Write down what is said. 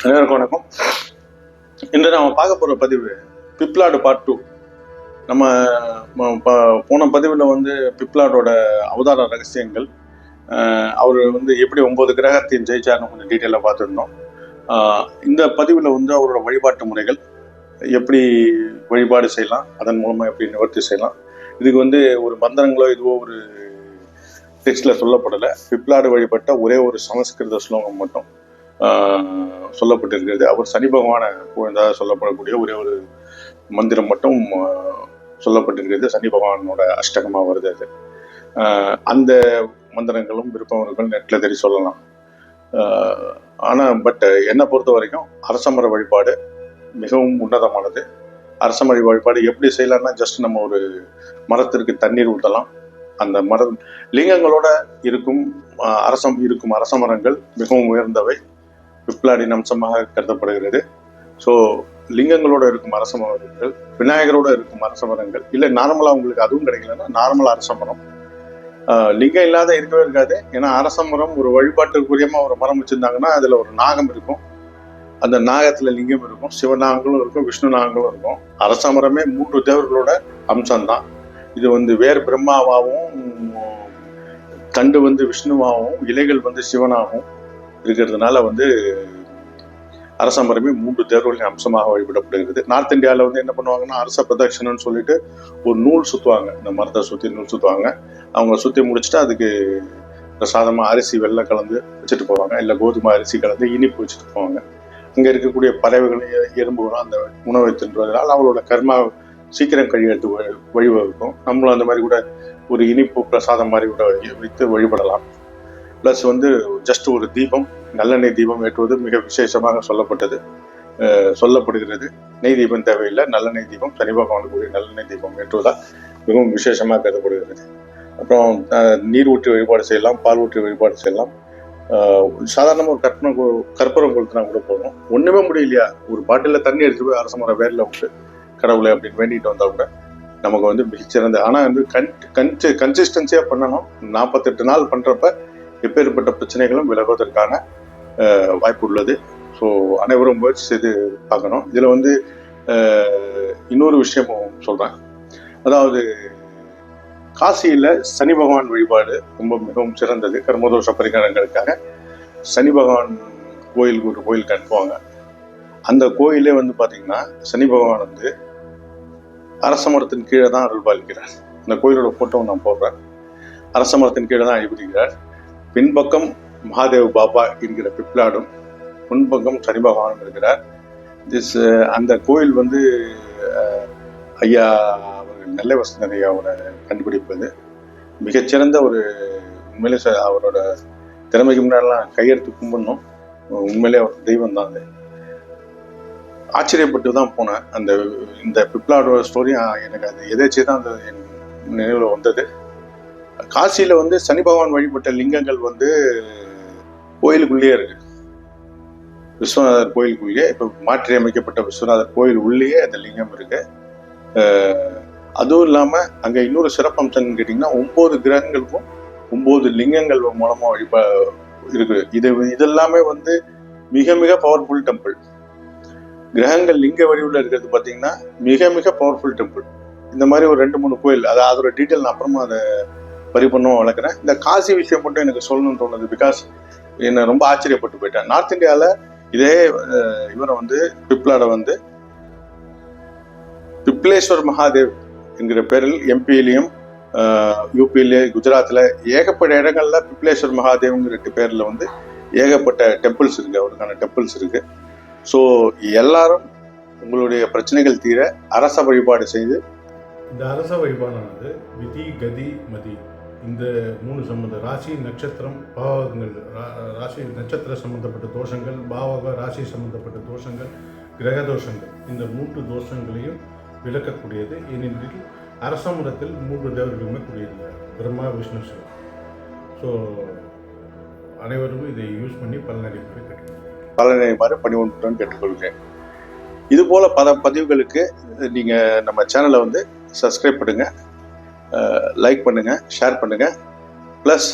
அனைவருக்கும் வணக்கம். இன்று நம்ம பார்க்க போகிற பதிவு பிப்லாடு பார்ட் 2. நம்ம போன பதிவில் பிப்லாடோட அவதார ரகசியங்கள், அவர் எப்படி 9 கிரகத்தையும் ஜெயிச்சார்னு கொஞ்சம் டீட்டெயிலாக பார்த்துருந்தோம். இந்த பதிவில் அவரோட வழிபாட்டு முறைகள், எப்படி வழிபாடு செய்யலாம், அதன் மூலமாக எப்படி நிவர்த்தி செய்யலாம், இதுக்கு ஒரு மந்திரங்களோ இதுவோ ஒரு டெக்ஸ்டில் சொல்லப்படலை. பிப்லாடு வழிபட்ட ஒரே ஒரு சமஸ்கிருத ஸ்லோகம் மட்டும் சொல்லப்பட்டிருக்கிறது. அவர் சனி பகவானை புகழ்ந்ததாக சொல்லப்படக்கூடிய ஒரே ஒரு மந்திரம் மட்டும் சொல்லப்பட்டிருக்கிறது. சனி பகவானோட அஷ்டகமாக வருது அது. அந்த மந்திரங்களும் விருப்பவர்கள் நெட்டில் தேடி சொல்லலாம். ஆனால் என்னை பொறுத்த வரைக்கும் அரசமர வழிபாடு மிகவும் உன்னதமானது. அரசமர வழிபாடு எப்படி செய்யலாம்னா, ஜஸ்ட் நம்ம ஒரு மரத்திற்கு தண்ணீர் ஊற்றலாம். அந்த லிங்கங்களோட இருக்கும் அரசமரங்கள் மிகவும் உயர்ந்தவை, பிப்லாடின் அம்சமாக கருதப்படுகிறது. ஸோ லிங்கங்களோட இருக்கும் அரசமரங்கள், விநாயகரோட இருக்கும் அரசமரங்கள், இல்லை நார்மலாக உங்களுக்கு அதுவும் கிடைக்கலன்னா நார்மல் அரசமரம், லிங்கம் இல்லாத இருக்கவே இருக்காது. ஏன்னா அரசமரம் ஒரு வழிபாட்டுக்குரியமா ஒரு மரம் வச்சிருந்தாங்கன்னா அதில் ஒரு நாகம் இருக்கும், அந்த நாகத்தில் லிங்கம் இருக்கும், சிவநாகங்களும் இருக்கும், விஷ்ணு நாகங்களும் இருக்கும். அரசமரமே 3 தேவர்களோட அம்சம்தான். இது வேர் பிரம்மாவாகவும், தண்டு விஷ்ணுவாகவும், இலைகள் சிவனாகவும் இருக்கிறதுனால அரசமரமே 3 தேவர்களின் அம்சமாக வழிபடப்படுகிறது. நார்த் இந்தியாவில் என்ன பண்ணுவாங்கன்னா, அரச பிரதட்சணன்னு சொல்லிட்டு ஒரு நூல் சுற்றுவாங்க. இந்த மரத்தை சுற்றி நூல் சுற்றுவாங்க. அவங்க சுற்றி முடிச்சுட்டு அதுக்கு பிரசாதமாக அரிசி வெள்ளை கலந்து வச்சுட்டு போவாங்க, இல்லை கோதுமை அரிசி கலந்து இனிப்பு வச்சுட்டு போவாங்க. இங்கே இருக்கக்கூடிய பறவைகளும் எறும்புகளும் அந்த உணவை தின்றதுனால அவங்களோட கர்மா சீக்கிரம் கழியெடுத்து வழிவகுக்கும். நம்மளும் அந்த மாதிரி கூட ஒரு இனிப்பு பிரசாதம் மாதிரி கூட வைத்து வழிபடலாம். ப்ளஸ் ஜஸ்ட் ஒரு தீபம், நல்லெண்ணெய் தீபம் ஏற்றுவது மிக விசேஷமாக சொல்லப்படுகிறது. நெய் தீபம் தேவையில்லை, நல்லெண்ணெய் தீபம், சனி பகவானுக்குரிய நல்லெண்ணெய் தீபம் ஏற்றுவதால் மிகவும் விசேஷமாக கருதப்படுகிறது. அப்புறம் நீர் ஊற்றி வழிபாடு செய்யலாம், பால் ஊற்றி வழிபாடு செய்யலாம். சாதாரணமாக ஒரு கற்பூரம் கொளுத்தினா கூட போதும். ஒன்றுமே முடியலையா, ஒரு பாட்டிலில் தண்ணி எடுத்து போய் அரசமர வேரில் விட்டு கடவுளை அப்படின்னு வேண்டிட்டு வந்தால் கூட நமக்கு மிகச்சிறந்த. ஆனால் கன்சிஸ்டன்சியாக பண்ணணும். 48 நாள் பண்ணுறப்ப எப்பேற்பட்ட பிரச்சனைகளும் விலகுவதற்கான வாய்ப்பு உள்ளது. ஸோ அனைவரும் முயற்சி செய்து பார்க்கணும். இதில் இன்னொரு விஷயமும் சொல்கிறேன். அதாவது காசியில் சனி பகவான் வழிபாடு மிகவும் சிறந்தது. கர்மதோஷ பரிகாரங்களுக்காக சனி பகவான் ஒரு கோயிலுக்கு அனுப்புவாங்க. அந்த கோயிலே பார்த்தீங்கன்னா சனி பகவான் அரசமரத்தின் கீழே தான் அருள் பாலிக்கிறார். இந்த கோயிலோட போட்டோ நான் போடுறேன். அரசமரத்தின் கீழே தான் அழிபடுகிறார். பின்பக்கம் மகாதேவ் பாபா என்கிற பிப்லாடும், முன்பக்கம் சனி பகவானும் இருக்கிறார். அந்த கோயில் ஐயா அவர்கள் நெல்லை வசந்தன் ஐயாவோட கண்டுபிடிப்பது. மிகச்சிறந்த ஒரு உண்மையிலே அவரோட திறமைக்கு முன்னாடிலாம் கையெடுத்து கும்பிடணும். உண்மையிலே அவர் தெய்வம் தான். அது ஆச்சரியப்பட்டு தான் போனேன். இந்த பிப்லாடோட ஸ்டோரி எனக்கு அது எதாச்சும் தான் அந்த என் நினைவில் வந்தது. காசியில் சனி பகவான் வழிபட்ட லிங்கங்கள் கோயிலுக்குள்ளேயே இருக்கு. விஸ்வநாதர் கோயிலுக்குள்ளேயே, இப்போ மாற்றி அமைக்கப்பட்ட விஸ்வநாதர் கோயில் உள்ளேயே அந்த லிங்கம் இருக்கு. அதுவும் இல்லாமல் அங்கே இன்னொரு சிறப்பம்சம்னு கேட்டிங்கன்னா, 9 கிரகங்களுக்கும் 9 லிங்கங்கள் மூலமாக இருக்கு. இதெல்லாமே மிக மிக பவர்ஃபுல் டெம்பிள். கிரகங்கள் லிங்க வடிவில் இருக்கிறது பார்த்தீங்கன்னா மிக மிக பவர்ஃபுல் டெம்பிள். இந்த மாதிரி ஒரு 2-3 கோயில், அதோட டீட்டெயில் நான் அப்புறமா அதை பரிபூர்ணமாக வளர்க்குறேன். இந்த காசி விஷயம் மட்டும் எனக்கு சொல்லணும்னு தோணுது. பிகாஸ் என்னை ரொம்ப ஆச்சரியப்பட்டு போயிட்டேன். நார்த் இந்தியாவில் இதே இவரை பிப்லாடை பிப்லேஸ்வர் மகாதேவ் என்கிற பேரில் எம்பியிலையும் யூபியிலே குஜராத்தில் ஏகப்பட்ட இடங்கள்ல பிப்லேஸ்வர் மகாதேவ்ங்கிற பேரில் ஏகப்பட்ட டெம்பிள்ஸ் இருக்கு, அவருக்கான டெம்பிள்ஸ் இருக்கு. ஸோ எல்லாரும் உங்களுடைய பிரச்சனைகள் தீர அரச வழிபாடு செய்து, இந்த அரச வழிபாடானது விதி கதி மதி இந்த 3 சம்பந்த ராசி நட்சத்திரம் பாவகங்கள், ராசி நட்சத்திர சம்பந்தப்பட்ட தோஷங்கள், பாவக ராசி சம்பந்தப்பட்ட தோஷங்கள், கிரக தோஷங்கள், இந்த 3 தோஷங்களையும் விளக்கக்கூடியது. ஏனென்றில் அரசமரத்தில் 3 தேவர்களுமே கூடியது, பிரம்மா விஷ்ணு சிவன். ஸோ அனைவரும் இதை யூஸ் பண்ணி பலனடைமாறு பணிவுடன் கேட்டுக்கொள்கிறேன். இது போல பல பதிவுகளுக்கு நீங்கள் நம்ம சேனலை சப்ஸ்கிரைப் பண்ணுங்கள், லைக் பண்ணுங்கள், ஷேர் பண்ணுங்கள். ப்ளஸ்